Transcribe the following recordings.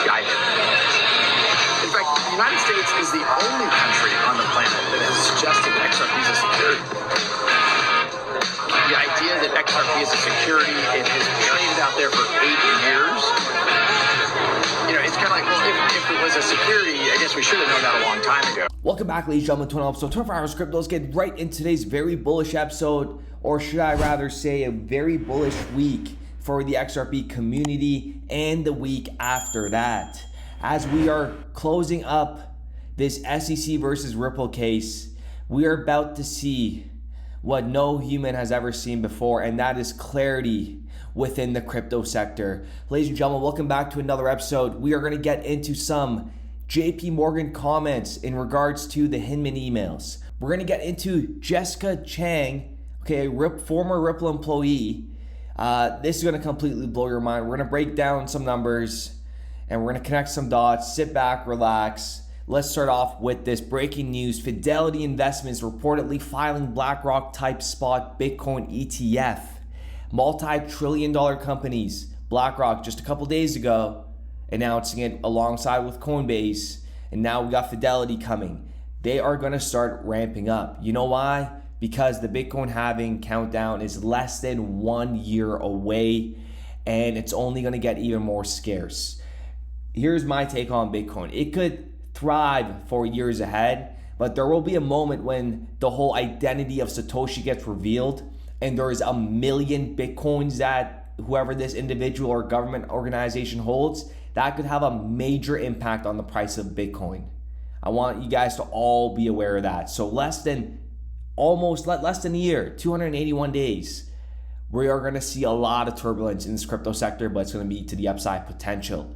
misguided. In fact, the United States is the only country on the planet that has suggested XRP as a security. The idea that XRP is a security, it has traded out there for 8 years. It's kind of like, well, if it was a security, I guess we should have known that a long time ago. Welcome back, ladies and gentlemen, to another episode of 24 Hours Crypto. Let's get right into today's very bullish episode, or should I rather say a very bullish week for the XRP community and the week after that. As we are closing up this SEC versus Ripple case, we are about to see what no human has ever seen before, and that is clarity within the crypto sector. Ladies and gentlemen, welcome back to another episode. We are going to get into some JP Morgan comments in regards to the Hinman emails. We're going to get into Jessica Chang, okay, former Ripple employee. This is going to completely blow your mind. We're going to break down some numbers and we're going to connect some dots. Sit back, relax. Let's start off with this breaking news. Fidelity Investments reportedly filing BlackRock type spot Bitcoin ETF. Multi-trillion-dollar companies, BlackRock just a couple days ago announcing it alongside with Coinbase, and now we got Fidelity coming. They are going to start ramping up. You know why? Because the Bitcoin halving countdown is less than 1 year away, and it's only going to get even more scarce. Here's my take on Bitcoin. It could thrive for years ahead, but there will be a moment when the whole identity of Satoshi gets revealed and there is 1 million Bitcoins that whoever this individual or government organization holds, that could have a major impact on the price of Bitcoin. I want you guys to all be aware of that. So less than a year, 281 days, we are going to see a lot of turbulence in this crypto sector, but it's going to be to the upside potential.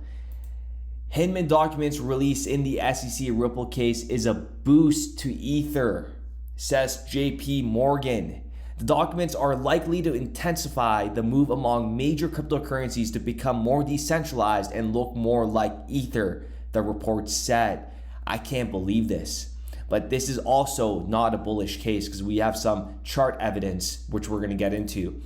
Hinman documents released in the SEC Ripple case is a boost to Ether, says JP Morgan. The documents are likely to intensify the move among major cryptocurrencies to become more decentralized and look more like Ether, the report said. I can't believe this. But this is also not a bullish case because we have some chart evidence, which we're going to get into.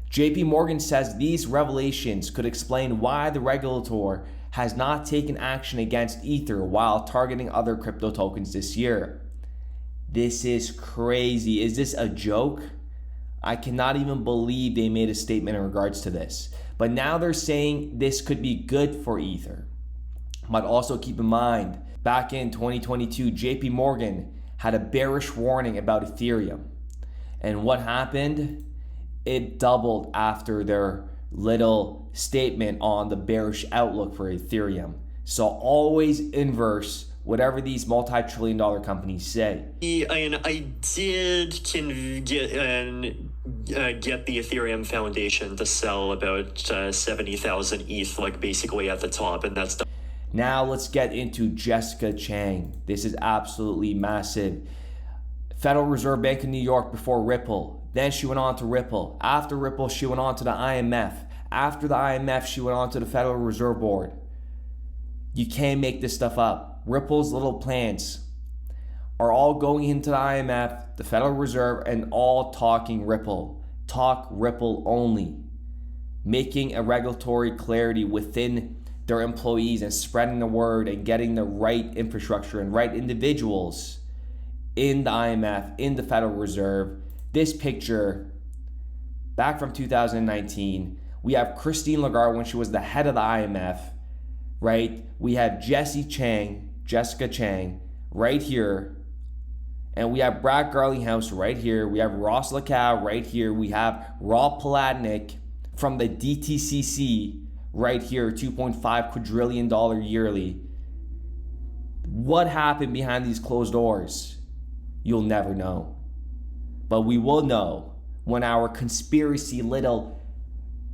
JP Morgan says these revelations could explain why the regulator has not taken action against Ether while targeting other crypto tokens this year. This is crazy. Is this a joke? I cannot even believe they made a statement in regards to this. But now they're saying this could be good for Ether. But also keep in mind, back in 2022, JP Morgan had a bearish warning about Ethereum. And what happened? It doubled after their little statement on the bearish outlook for Ethereum. So always inverse whatever these multi-trillion-dollar companies say. I did get the Ethereum Foundation to sell about 70,000 ETH, like basically at the top, and that's. Now let's get into Jessica Chang. This is absolutely massive. Federal Reserve Bank of New York before Ripple. Then she went on to Ripple. After Ripple, she went on to the IMF. After the IMF, she went on to the Federal Reserve Board. You can't make this stuff up. Ripple's little plans are all going into the IMF, the Federal Reserve, and all talking Ripple. Talk Ripple only. Making a regulatory clarity within their employees and spreading the word and getting the right infrastructure and right individuals in the IMF, in the Federal Reserve. This picture, back from 2019, we have Christine Lagarde when she was the head of the IMF, right? We have Jessica Chang, right here. And we have Brad Garlinghouse right here. We have Ross Lacow right here. We have Rob Palatnik from the DTCC right here, $2.5 quadrillion yearly. What happened behind these closed doors? You'll never know. But we will know when our conspiracy little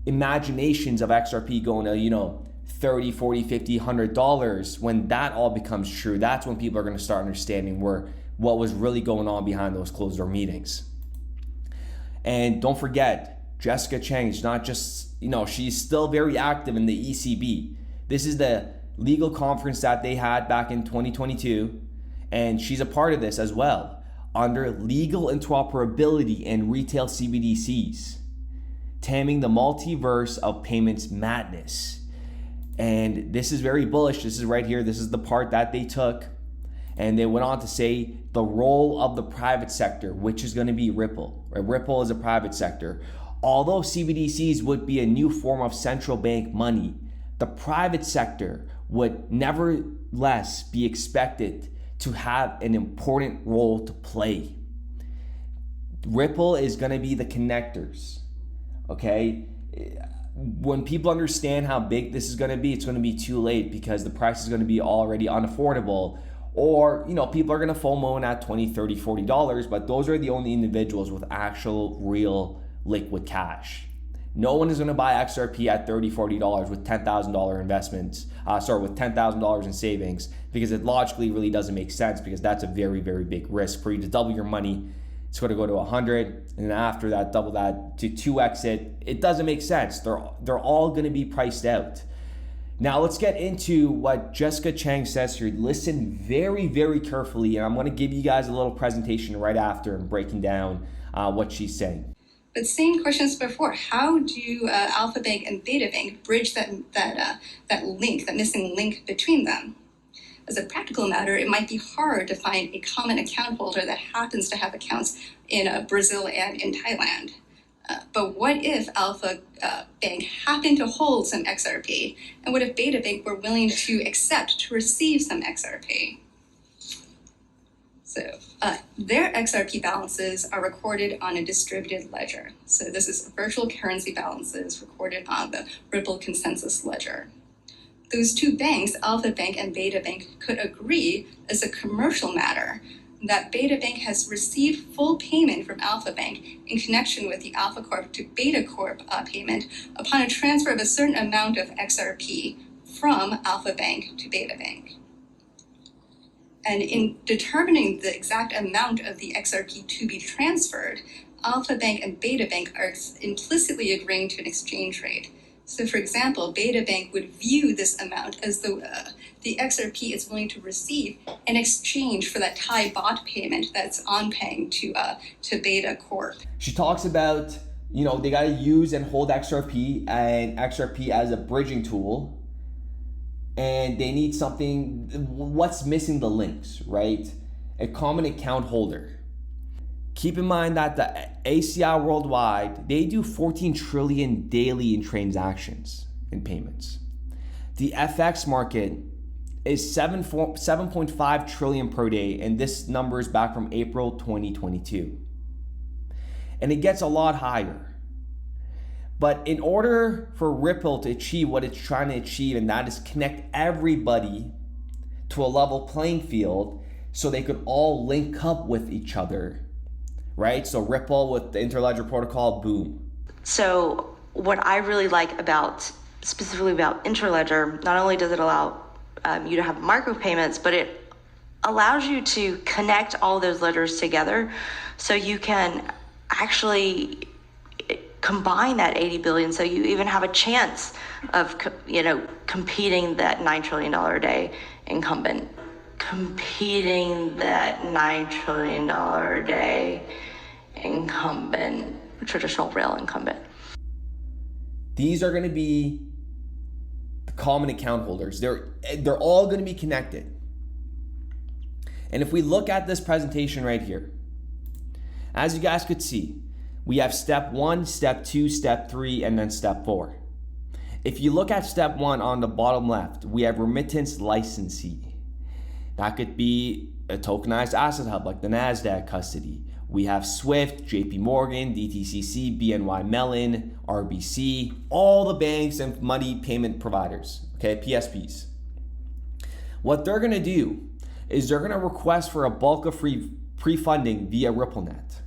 imaginations of XRP going to, $30, $40, $50, $100, when that all becomes true, that's when people are going to start understanding what was really going on behind those closed door meetings. And don't forget, Jessica Chang is not just, she's still very active in the ECB. This is the legal conference that they had back in 2022, and she's a part of this as well, under legal interoperability and retail CBDCs, taming the multiverse of payments madness. And this is very bullish. This is right here. This is the part that they took. And they went on to say the role of the private sector, which is going to be Ripple. Right? Ripple is a private sector. Although CBDCs would be a new form of central bank money, the private sector would nevertheless be expected to have an important role to play. Ripple is going to be the connectors, okay? When people understand how big this is going to be, it's going to be too late because the price is going to be already unaffordable. Or, people are going to FOMO in at $20, $30, $40, but those are the only individuals with actual real liquid cash. No one is going to buy XRP at $30, $40 with $10,000 investments, with $10,000 in savings, because it logically really doesn't make sense, because that's a very, very big risk for you to double your money. It's going to go to 100, and then after that, double that to 2x it. It doesn't make sense. They're all going to be priced out. Now let's get into what Jessica Chang says here. Listen very, very carefully, and I'm going to give you guys a little presentation right after and breaking down what she's saying. But same questions before. How do Alpha Bank and Beta Bank bridge that link, that missing link between them? As a practical matter, it might be hard to find a common account holder that happens to have accounts in Brazil and in Thailand. But what if Alpha Bank happened to hold some XRP? And what if Beta Bank were willing to accept to receive some XRP? So their XRP balances are recorded on a distributed ledger. So this is virtual currency balances recorded on the Ripple consensus ledger. Those two banks, Alpha Bank and Beta Bank, could agree as a commercial matter that Beta Bank has received full payment from Alpha Bank in connection with the Alpha Corp to Beta Corp payment upon a transfer of a certain amount of XRP from Alpha Bank to Beta Bank. And in determining the exact amount of the XRP to be transferred, Alpha Bank and Beta Bank are implicitly agreeing to an exchange rate. So for example, Beta Bank would view this amount as the XRP it's willing to receive in exchange for that Thai bot payment that's on paying to Beta Corp. She talks about, they got to use and hold XRP and XRP as a bridging tool. And they need something, what's missing the links, right? A common account holder. Keep in mind that the ACI worldwide, they do 14 trillion daily in transactions and payments. The FX market is 7.5 trillion per day, and this number is back from April 2022. And it gets a lot higher. But in order for Ripple to achieve what it's trying to achieve, and that is connect everybody to a level playing field so they could all link up with each other, right? So Ripple with the Interledger protocol, boom. So what I really like specifically about Interledger, not only does it allow you to have micropayments, but it allows you to connect all those ledgers together so you can actually combine that 80 billion, so you even have a chance of competing that $9 trillion a day incumbent. Competing that $9 trillion a day incumbent, traditional rail incumbent. These are going to be the common account holders. They're all going to be connected. And if we look at this presentation right here, as you guys could see, we have step 1, step 2, step 3, and then step 4. If you look at step 1 on the bottom left, we have remittance licensee. That could be a tokenized asset hub like the NASDAQ custody. We have SWIFT, JP Morgan, DTCC, BNY Mellon, RBC, all the banks and money payment providers, okay, PSPs. What they're gonna do is they're gonna request for a bulk of pre-funding via RippleNet.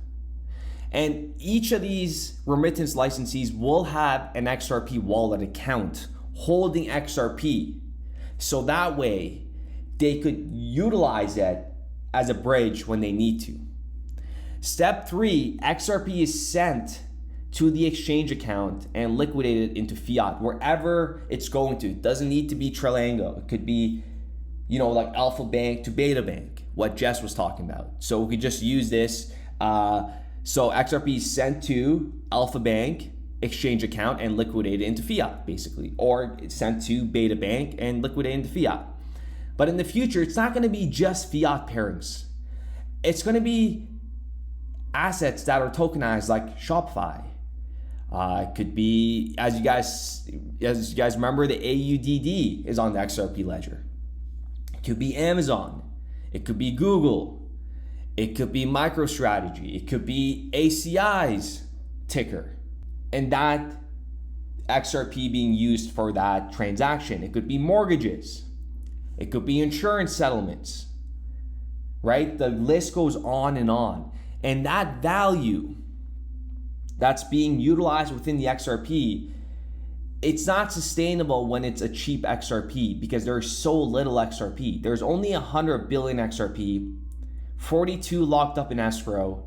And each of these remittance licensees will have an XRP wallet account holding XRP. So that way they could utilize it as a bridge when they need to. Step 3, XRP is sent to the exchange account and liquidated into fiat wherever it's going to. It doesn't need to be Trilango. It could be, like Alpha Bank to Beta Bank, what Jess was talking about. So we could just use this. So XRP is sent to Alpha Bank exchange account and liquidate it into fiat, basically, or it's sent to Beta Bank and liquidate into fiat. But in the future, it's not going to be just fiat pairings. It's going to be assets that are tokenized like Shopify. It could be, as you guys remember, the AUDD is on the XRP ledger. It could be Amazon. It could be Google. It could be MicroStrategy. It could be ACI's ticker. And that XRP being used for that transaction. It could be mortgages. It could be insurance settlements. Right? The list goes on and on. And that value that's being utilized within the XRP, it's not sustainable when it's a cheap XRP because there's so little XRP. There's only 100 billion XRP, 42 locked up in escrow,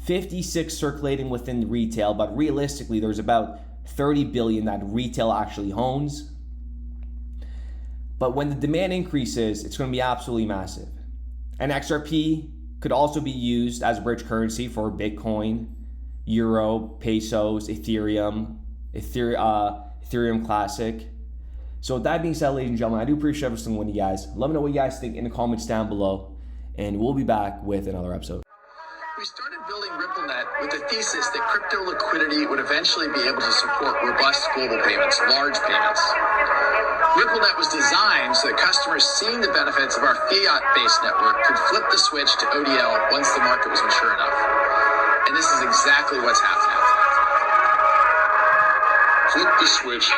56 circulating within retail, but realistically there's about 30 billion that retail actually owns. But when the demand increases, it's going to be absolutely massive. And XRP could also be used as a bridge currency for Bitcoin, Euro, pesos, Ethereum Classic. So with that being said, ladies and gentlemen, I do appreciate every single one of you guys. Let me know what you guys think in the comments down below, and we'll be back with another episode. We started building RippleNet with the thesis that crypto liquidity would eventually be able to support robust global payments, large payments. RippleNet was designed so that customers seeing the benefits of our fiat-based network could flip the switch to ODL once the market was mature enough. And this is exactly what's happening. Flip the switch.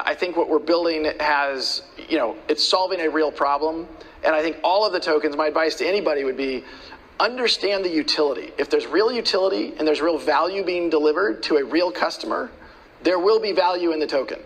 I think what we're building has, it's solving a real problem. And I think all of the tokens, my advice to anybody would be, understand the utility. If there's real utility and there's real value being delivered to a real customer, there will be value in the token.